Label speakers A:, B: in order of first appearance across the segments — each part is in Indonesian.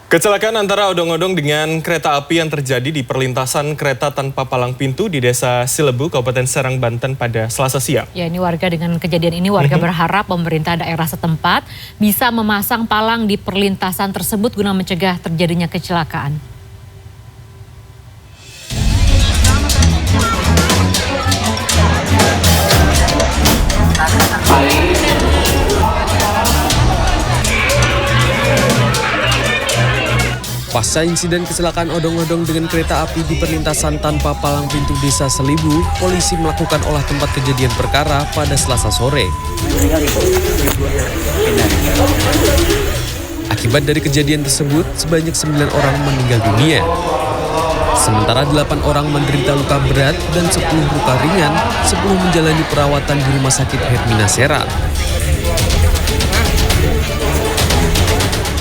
A: Kecelakaan antara odong-odong dengan kereta api yang terjadi di perlintasan kereta tanpa palang pintu di Desa Silebu, Kabupaten Serang, Banten pada Selasa siang.
B: Ya, ini warga dengan kejadian ini berharap pemerintah daerah setempat bisa memasang palang di perlintasan tersebut guna mencegah terjadinya kecelakaan.
C: Pasca insiden kecelakaan odong-odong dengan kereta api di perlintasan tanpa palang pintu Desa Selibu, polisi melakukan olah tempat kejadian perkara pada Selasa sore. Akibat dari kejadian tersebut, sebanyak 9 orang meninggal dunia. Sementara 8 orang menderita luka berat dan 10 luka ringan, 10 menjalani perawatan di Rumah Sakit Hermina Serang.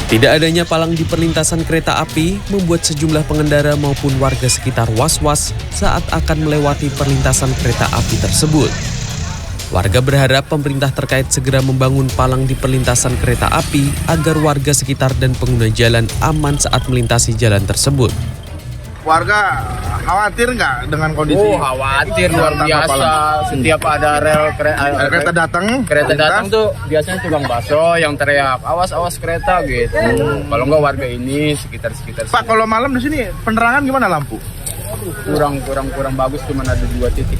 C: Tidak adanya palang di perlintasan kereta api membuat sejumlah pengendara maupun warga sekitar was-was saat akan melewati perlintasan kereta api tersebut. Warga berharap pemerintah terkait segera membangun palang di perlintasan kereta api agar warga sekitar dan pengguna jalan aman saat melintasi jalan tersebut.
D: Warga khawatir nggak dengan kondisi?
E: Oh, khawatir luar biasa. Setiap ada kereta datang tuh biasanya tukang bakso yang teriak awas kereta gitu. Kalau nggak warga ini sekitar.
D: Pak, kalau malam di sini penerangan gimana lampu?
E: Kurang bagus, cuma ada 2 titik.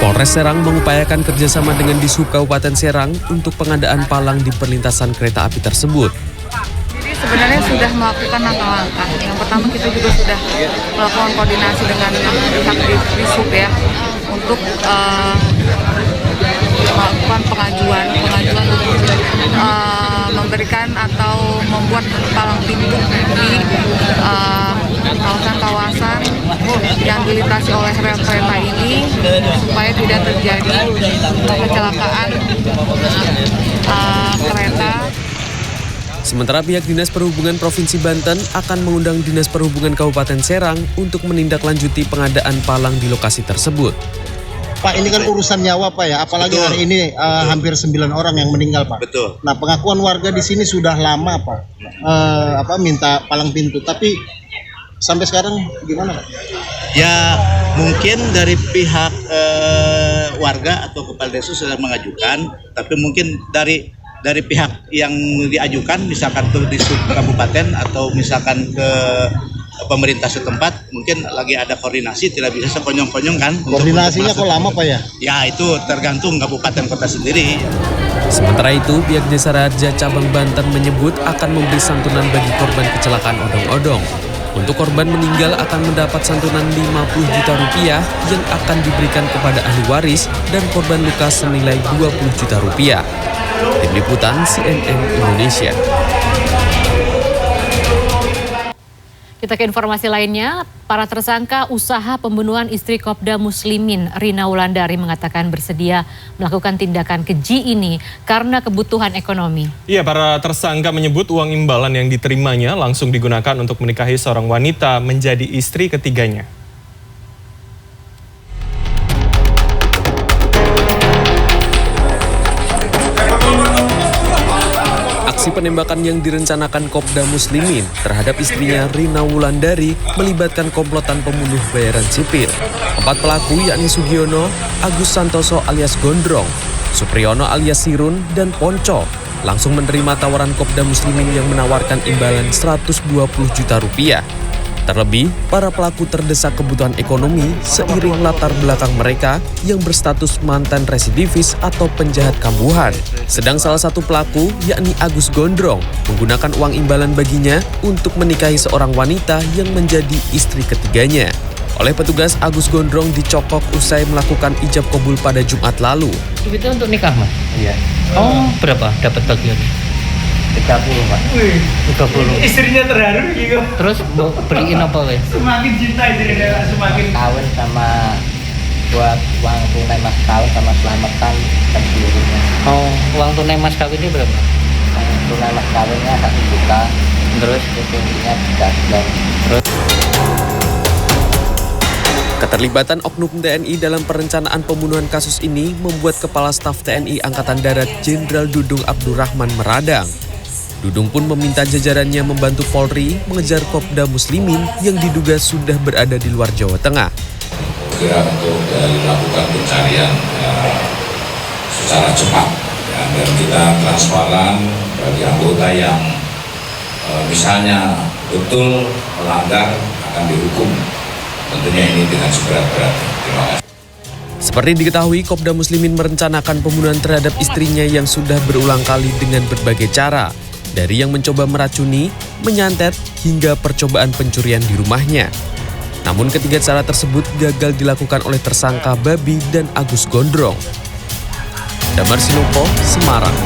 C: Polres Serang mengupayakan kerjasama dengan Dishub Kabupaten Serang untuk pengadaan palang di perlintasan kereta api tersebut.
F: Sebenarnya sudah melakukan langkah-langkah. Yang pertama kita juga sudah melakukan koordinasi dengan pihak Dishub ya untuk melakukan pengajuan memberikan atau membuat palang pintu di kawasan-kawasan yang dilintasi oleh rel kereta ini supaya tidak terjadi kecelakaan kereta.
C: Sementara pihak Dinas Perhubungan Provinsi Banten akan mengundang Dinas Perhubungan Kabupaten Serang untuk menindaklanjuti pengadaan palang di lokasi tersebut.
G: Pak, ini kan urusan nyawa Pak ya, apalagi betul. Hari ini hampir 9 orang yang meninggal Pak.
D: Betul.
G: Nah, pengakuan warga di sini sudah lama Pak, minta palang pintu, tapi sampai sekarang gimana Pak?
H: Ya mungkin dari pihak warga atau kepala desa sudah mengajukan, tapi mungkin dari pihak yang diajukan, misalkan ke Dishub Kabupaten atau misalkan ke pemerintah setempat, mungkin lagi ada koordinasi, tidak bisa sekonyong-konyong kan.
G: Koordinasinya kok lama Pak ya?
H: Ya itu tergantung kabupaten kota sendiri.
C: Sementara itu, pihak Desa Raja Cabang Banten menyebut akan memberi santunan bagi korban kecelakaan odong-odong. Untuk korban meninggal akan mendapat santunan 50 juta rupiah yang akan diberikan kepada ahli waris dan korban luka senilai 20 juta rupiah. Tim Liputan CNN Indonesia.
B: Kita ke informasi lainnya, para tersangka usaha pembunuhan istri Kopda Muslimin Rina Wulandari mengatakan bersedia melakukan tindakan keji ini karena kebutuhan ekonomi.
A: Iya, para tersangka menyebut uang imbalan yang diterimanya langsung digunakan untuk menikahi seorang wanita menjadi istri ketiganya.
C: Aksi penembakan yang direncanakan Kopda Muslimin terhadap istrinya Rina Wulandari melibatkan komplotan pembunuh bayaran sipil. 4 pelaku yakni Sugiono, Agus Santoso alias Gondrong, Supriyono alias Sirun, dan Ponco langsung menerima tawaran Kopda Muslimin yang menawarkan imbalan 120 juta rupiah. Terlebih, para pelaku terdesak kebutuhan ekonomi seiring latar belakang mereka yang berstatus mantan residivis atau penjahat kambuhan. Sedang salah satu pelaku, yakni Agus Gondrong, menggunakan uang imbalan baginya untuk menikahi seorang wanita yang menjadi istri ketiganya. Oleh petugas, Agus Gondrong dicokok usai melakukan ijab kabul pada Jumat lalu.
I: Itu untuk nikah, Mas?
H: Iya.
I: Oh, berapa dapat bagian?
H: 30 Pak.
I: 30.
E: Istrinya terharu gitu.
I: Terus beliin apa wes?
E: Semakin cinta istrinya, semakin
J: kawin sama buat uang tunai mas kawin sama selamatan dan seluruhnya.
I: Oh, uang tunai mas kawinnya berapa?
J: Uang tunai mas kawinnya 1 juta.
I: Terus
J: tingginya 3 bulan.
I: Terus
C: keterlibatan oknum TNI dalam perencanaan pembunuhan kasus ini membuat Kepala Staf TNI Angkatan Darat Jenderal Dudung Abdurrahman meradang. Dudung pun meminta jajarannya membantu Polri mengejar Kopda Muslimin yang diduga sudah berada di luar Jawa Tengah.
K: Segera untuk dilakukan pencarian secara cepat dan kita transparan bagi anggota yang misalnya betul melanggar akan dihukum. Tentunya ini dengan seberat-beratnya. Terima kasih.
C: Seperti diketahui, Kopda Muslimin merencanakan pembunuhan terhadap istrinya yang sudah berulang kali dengan berbagai cara. Dari yang mencoba meracuni, menyantet, hingga percobaan pencurian di rumahnya. Namun ketiga cara tersebut gagal dilakukan oleh tersangka Babi dan Agus Gondrong. Damar Sinuko, Semarang.